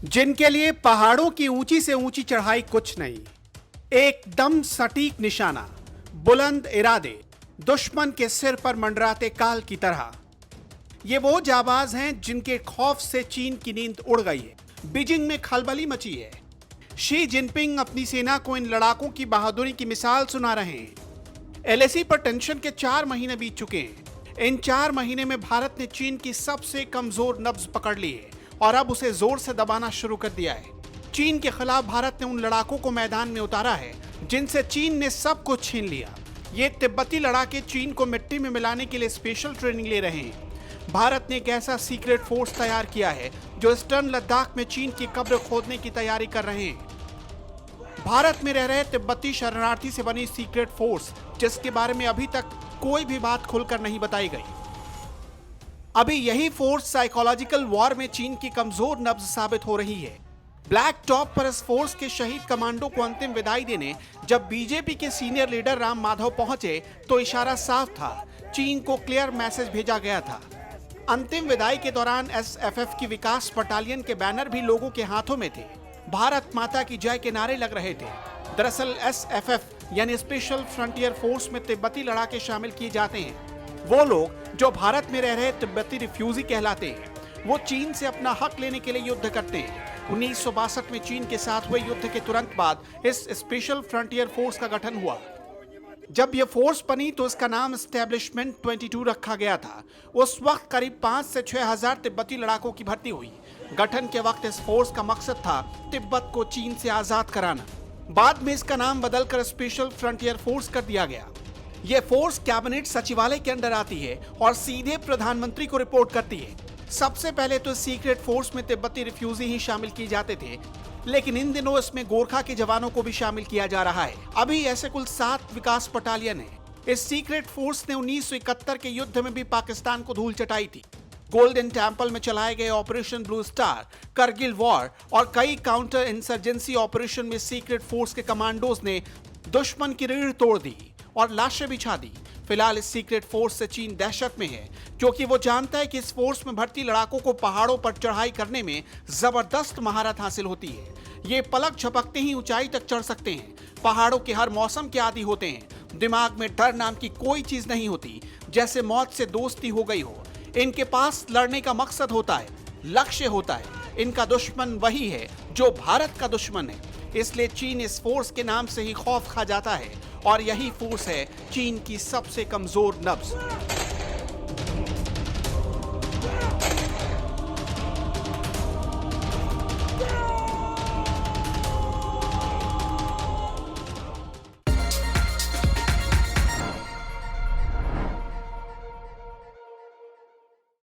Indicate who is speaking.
Speaker 1: जिनके लिए पहाड़ों की ऊंची से ऊंची चढ़ाई कुछ नहीं, एकदम सटीक निशाना, बुलंद इरादे, दुश्मन के सिर पर मंडराते काल की तरह। ये वो जाबाज हैं जिनके खौफ से चीन की नींद उड़ गई है, बीजिंग में खलबली मची है। शी जिनपिंग अपनी सेना को इन लड़ाकों की बहादुरी की मिसाल सुना रहे हैं। एलएसी पर टेंशन के 4 महीने बीत चुके हैं। इन 4 महीने में भारत ने चीन की सबसे कमजोर नब्ज पकड़ ली है और अब उसे जोर से दबाना शुरू कर दिया है। चीन के खिलाफ भारत ने उन लड़ाकों को मैदान में उतारा है जिनसे चीन ने सब कुछ छीन लिया। ये तिब्बती लड़ाके चीन को मिट्टी में मिलाने के लिए स्पेशल ट्रेनिंग ले रहे हैं। भारत ने एक ऐसा सीक्रेट फोर्स तैयार किया है जो ईस्टर्न लद्दाख में चीन की कब्र खोदने की तैयारी कर रहे हैं। भारत में रह रहे तिब्बती शरणार्थी से बनी सीक्रेट फोर्स, जिसके बारे में अभी तक कोई भी बात खुलकर नहीं बताई गई। अभी यही फोर्स साइकोलॉजिकल वॉर में चीन की कमजोर नब्ज साबित हो रही है। ब्लैक टॉप पर इस फोर्स के शहीद कमांडो को अंतिम विदाई देने जब बीजेपी के सीनियर लीडर राम माधव पहुंचे तो इशारा साफ था, चीन को क्लियर मैसेज भेजा गया था। अंतिम विदाई के दौरान एसएफएफ की विकास बटालियन के बैनर भी लोगों के हाथों में थे। भारत माता की जय के नारे लग रहे थे। दरअसल एसएफएफ यानी स्पेशल फ्रंटियर फोर्स में तिब्बती लड़ाके शामिल किए जाते हैं। वो लोग जो भारत में रह रहे तिब्बती रिफ्यूजी कहलाते हैं। वो चीन से अपना हक लेने के लिए युद्ध करते हैं। 1962 में चीन के साथ हुए युद्ध के तुरंत बाद इस स्पेशल फ्रंटियर फोर्स का गठन हुआ। जब यह फोर्स बनी तो इसका नाम एस्टेब्लिशमेंट 22 रखा गया था। उस वक्त करीब 5 से 6 हजार तिब्बती लड़ाकों की भर्ती हुई। गठन के वक्त इस फोर्स का मकसद था तिब्बत को चीन से आजाद कराना। बाद में इसका नाम बदलकर स्पेशल फ्रंटियर फोर्स कर दिया गया। यह फोर्स कैबिनेट सचिवालय के अंडर आती है और सीधे प्रधानमंत्री को रिपोर्ट करती है। सबसे पहले तो सीक्रेट फोर्स में तिब्बती रिफ्यूजी ही शामिल किए जाते थे, लेकिन इन दिनों इसमें गोरखा के जवानों को भी शामिल किया जा रहा है। अभी ऐसे कुल 7 विकास बटालियन है। इस सीक्रेट फोर्स ने 1971 के युद्ध में भी पाकिस्तान को धूल चटाई थी। गोल्डन टेम्पल में चलाए गए operation blue star, Kargil war और कई काउंटर इंसर्जेंसी ऑपरेशन में सीक्रेट फोर्स के कमांडोज ने दुश्मन की रीढ़ तोड़ दी और लाशें बिछा दी। फिलहाल इस सीक्रेट फोर्स से चीन दहशत में है, क्योंकि वो जानता है कि इस फोर्स में भर्ती लड़ाकों को पहाड़ों पर चढ़ाई करने में जबरदस्त महारत हासिल होती है। ये पलक झपकते ही ऊंचाई तक चढ़ सकते हैं। पहाड़ों के हर मौसम के आदी होते हैं। दिमाग में डर नाम की कोई चीज नहीं होती, जैसे मौत से दोस्ती हो गई हो। इनके पास लड़ने का मकसद होता है, लक्ष्य होता है। इनका दुश्मन वही है जो भारत का दुश्मन है। इसलिए चीन इस फोर्स के नाम से ही खौफ खा जाता है और यही फोर्स है चीन की सबसे कमजोर नब्ज।